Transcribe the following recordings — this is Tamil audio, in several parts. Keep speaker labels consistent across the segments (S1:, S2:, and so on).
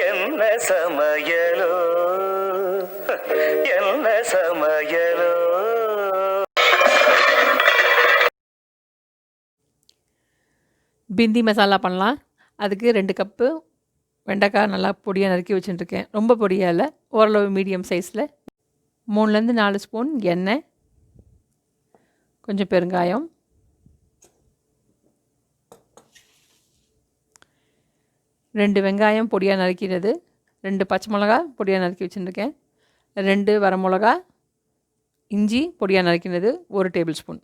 S1: என்ன சமையலோ என்ன சமையலோ.
S2: பிந்தி மசாலா பண்ணலாம். அதுக்கு 2 கப்பு வெண்டைக்காய் நல்லா பொடியாக நறுக்கி வச்சுட்டுருக்கேன். ரொம்ப பொடியாக இல்லை, ஓரளவு மீடியம் சைஸில். 3லேருந்து 4 ஸ்பூன் எண்ணெய், கொஞ்சம் பெருங்காயம், 2 வெங்காயம் பொடியாக நறுக்கிறது, 2 பச்சை மிளகா பொடியாக நறுக்கி வச்சுட்டுருக்கேன், 2 வரமிளகா, இஞ்சி பொடியாக நறுக்கினது 1 டேபிள் ஸ்பூன்,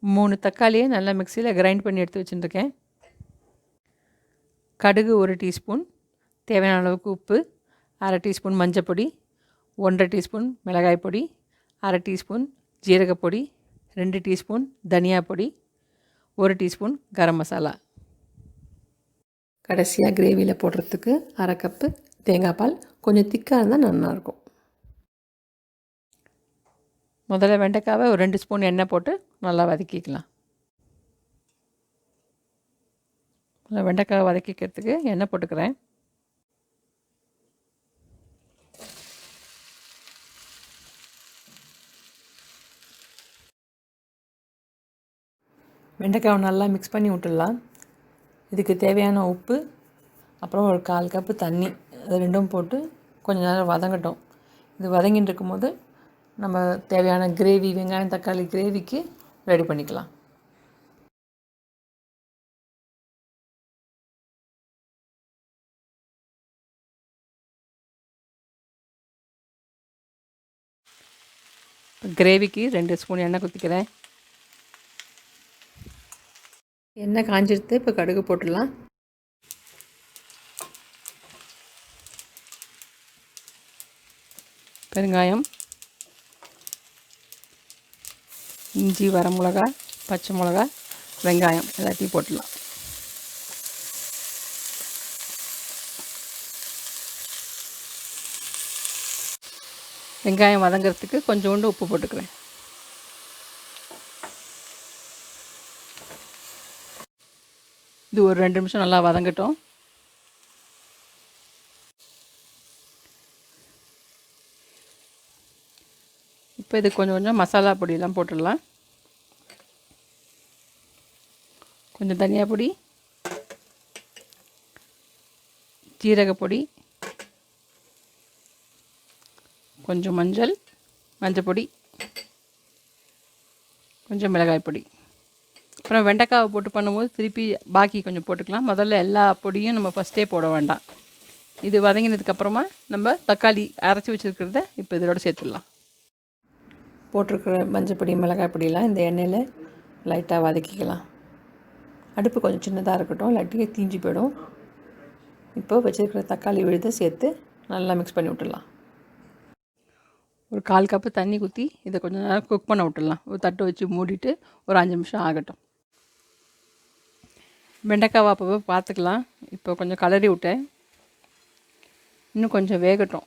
S2: 3 தக்காளியை நல்லா மிக்சியில் கிரைண்ட் பண்ணி எடுத்து வச்சுட்டுருக்கேன், கடுகு 1 டீஸ்பூன், தேவையான அளவுக்கு உப்பு, 1/2 டீஸ்பூன் மஞ்சப்பொடி, 1/2 டீஸ்பூன் மிளகாய் பொடி, 1/2 டீஸ்பூன் ஜீரகப்பொடி, 2 டீஸ்பூன் தனியா பொடி, 1 டீஸ்பூன் கரம் மசாலா. கடைசியாக கிரேவியில் போடுறதுக்கு 1/2 கப்பு தேங்காய் பால். கொஞ்சம் திக்காக இருந்தால் நல்லாயிருக்கும். முதல்ல வெண்டைக்காவை ஒரு 2 ஸ்பூன் எண்ணெய் போட்டு நல்லா வதக்கிக்கலாம். வெண்டைக்காவை வதக்கிக்கிறதுக்கு எண்ணெய் போட்டுக்கிறேன். வெண்டைக்காவை நல்லா மிக்ஸ் பண்ணி விட்டுடலாம். இதுக்கு தேவையான உப்பு, அப்புறம் ஒரு 1/4 கப்பு தண்ணி, அது ரெண்டும் போட்டு கொஞ்சம் நேரம் வதங்கட்டும். இது வதங்கிட்டு இருக்கும்போது நம்ம தேவையான கிரேவி, வெங்காயம் தக்காளி கிரேவிக்கு ரெடி பண்ணிக்கலாம். கிரேவிக்கு 2 ஸ்பூன் எண்ணெய் ஊற்றிக்கிறேன். எண்ணெய் காஞ்சிடுத்து. இப்போ கடுகு போட்டுடலாம். பெருங்காயம், இஞ்சி, வரமிளகா, பச்சை மிளகா, வெங்காயம் எல்லாத்தையும் போட்டுடலாம். வெங்காயம் வதங்கிறதுக்கு கொஞ்சோண்டு உப்பு போட்டுக்கிறேன். இது ஒரு 2 நிமிஷம் நல்லா வதங்கட்டும். இப்போ இது கொஞ்சம் கொஞ்சம் மசாலா பொடியெல்லாம் போட்டுடலாம். கொஞ்சம் தனியா பொடி, ஜீரகப்பொடி, கொஞ்சம் மஞ்சப்பொடி, கொஞ்சம் மிளகாய் பொடி. அப்புறம் வெண்டைக்காவை போட்டு பண்ணும்போது திருப்பி பாக்கி கொஞ்சம் போட்டுக்கலாம். முதல்ல எல்லா பொடியும் நம்ம ஃபஸ்ட்டே போட வேண்டாம். இது வதங்கினதுக்கப்புறமா நம்ம தக்காளி அரைச்சி வச்சுருக்கிறத இப்போ இதோட சேர்த்துடலாம். போட்டிருக்கிற மஞ்சப்பொடி, மிளகாய் பொடியெல்லாம் இந்த எண்ணெயில் லைட்டாக வதக்கிக்கலாம். அடுப்பு கொஞ்சம் சின்னதாக இருக்கட்டும், இல்லாட்டி தீஞ்சு போயிடும். இப்போ வச்சுருக்கிற தக்காளி விழுதை சேர்த்து நல்லா மிக்ஸ் பண்ணி விட்டுடலாம். ஒரு 1/4 கப்பு தண்ணி ஊற்றி இதை கொஞ்சம் நேரம் குக் பண்ண விட்டுடலாம். ஒரு தட்டு வச்சு மூடிட்டு ஒரு 5 நிமிஷம் ஆகட்டும். வெண்டைக்காவை அப்போ பார்த்துக்கலாம். இப்போ கொஞ்சம் கலரி விட்டேன். இன்னும் கொஞ்சம் வேகட்டும்.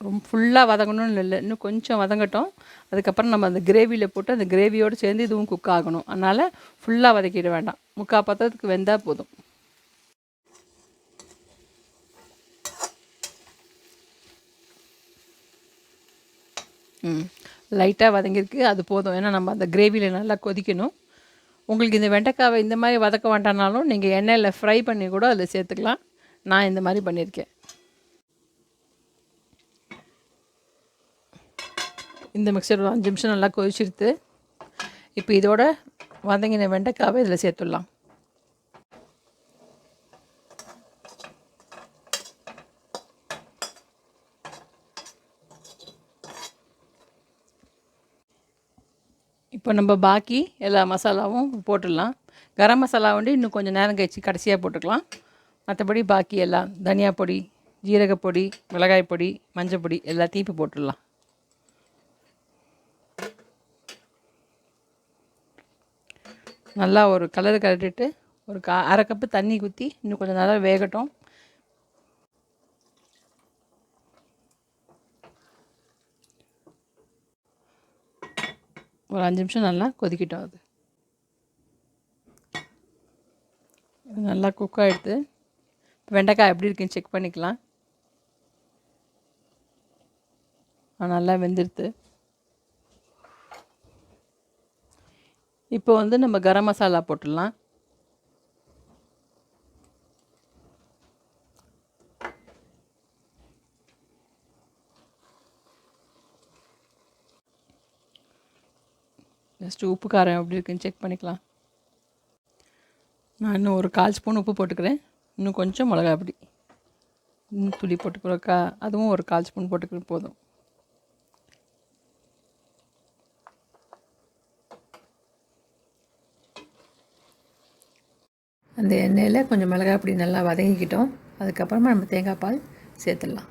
S2: ரொம்ப ஃபுல்லாக வதங்கணும்னு இல்லை, இன்னும் கொஞ்சம் வதங்கட்டும். அதுக்கப்புறம் நம்ம அந்த கிரேவியில் போட்டு அந்த கிரேவியோடு சேர்ந்து இதுவும் குக் ஆகணும். அதனால் ஃபுல்லாக வதக்கிட வேண்டாம். 3/4 பதத்துக்கு வெந்தால் போதும். லைட்டாக வதங்கியிருக்கு, அது போதும். ஏன்னா நம்ம அந்த கிரேவியில் நல்லா கொதிக்கணும். உங்களுக்கு இந்த வெண்டைக்காவை இந்த மாதிரி வதக்க வேண்டானாலும் நீங்கள் எண்ணெயில் ஃப்ரை பண்ணி கூட அதில் சேர்த்துக்கலாம். நான் இந்த மாதிரி பண்ணியிருக்கேன். இந்த மிக்சர் ஒரு 5 நிமிஷம் நல்லா கொதிச்சிடுத்து. இப்போ இதோட வதங்கின வெண்டைக்காவை இதில் சேர்த்துடலாம். இப்போ நம்ம பாக்கி எல்லா மசாலாவும் போட்டுடலாம். கரம் மசாலா வந்து இன்னும் கொஞ்சம் நேரம் கழிச்சு கடைசியாக போட்டுக்கலாம். மற்றபடி பாக்கி எல்லாம் தனியா பொடி, ஜீரகப்பொடி, மிளகாய் பொடி, மஞ்சள் பொடி எல்லாத்தையும் இப்போ போட்டுடலாம். நல்லா ஒரு கலரு கலரிட்டு ஒரு 1/2 கப்பு தண்ணி ஊற்றி இன்னும் கொஞ்சம் நல்லா வேகட்டும். ஒரு 5 நிமிஷம் நல்லா கொதிக்கிட்டோம். அது நல்லா குக் ஆகிடுது. வெண்டைக்காய் எப்படி இருக்குன்னு செக் பண்ணிக்கலாம். நல்லா வெந்துடுது. இப்போ வந்து நம்ம கரம் மசாலா போட்டுடலாம். ஜஸ்ட்டு உப்பு காரம் எப்படி இருக்குன்னு செக் பண்ணிக்கலாம். நான் இன்னும் ஒரு 1/4 ஸ்பூன் உப்பு போட்டுக்கிறேன். இன்னும் கொஞ்சம் மிளகா பொடி இன்னும் துளி போட்டுக்கிறோக்கா, அதுவும் ஒரு 1/4 ஸ்பூன் போட்டுக்கிறது போதும். அந்த எண்ணெயில் கொஞ்சம் மிளகாய் பொடி நல்லா வதங்கிக்கிட்டோம். அதுக்கப்புறமா நம்ம தேங்காய் பால் சேர்த்துடலாம்.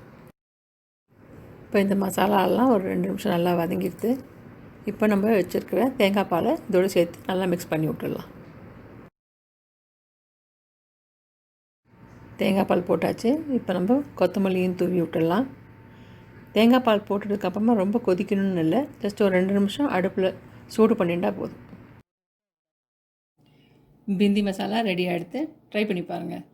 S2: இப்போ இந்த மசாலாலாம் ஒரு 2 நிமிஷம் நல்லா வதங்கிடுது. இப்போ நம்ம வச்சுருக்கிற தேங்காய் பாலை இதோடு சேர்த்து நல்லா மிக்ஸ் பண்ணி விட்டுடலாம். தேங்காய் பால் போட்டாச்சு. இப்போ நம்ம கொத்தமல்லியும் தூவி விட்டுடலாம். தேங்காய் பால் போட்டதுக்கப்புறமா ரொம்ப கொதிக்கணும்னு இல்லை, ஜஸ்ட் ஒரு 2 நிமிஷம் அடுப்பில் சூடு பண்ணிட்டா போதும். பிந்தி மசாலா ரெடி ஆகிடுது. ட்ரை பண்ணி பாருங்கள்.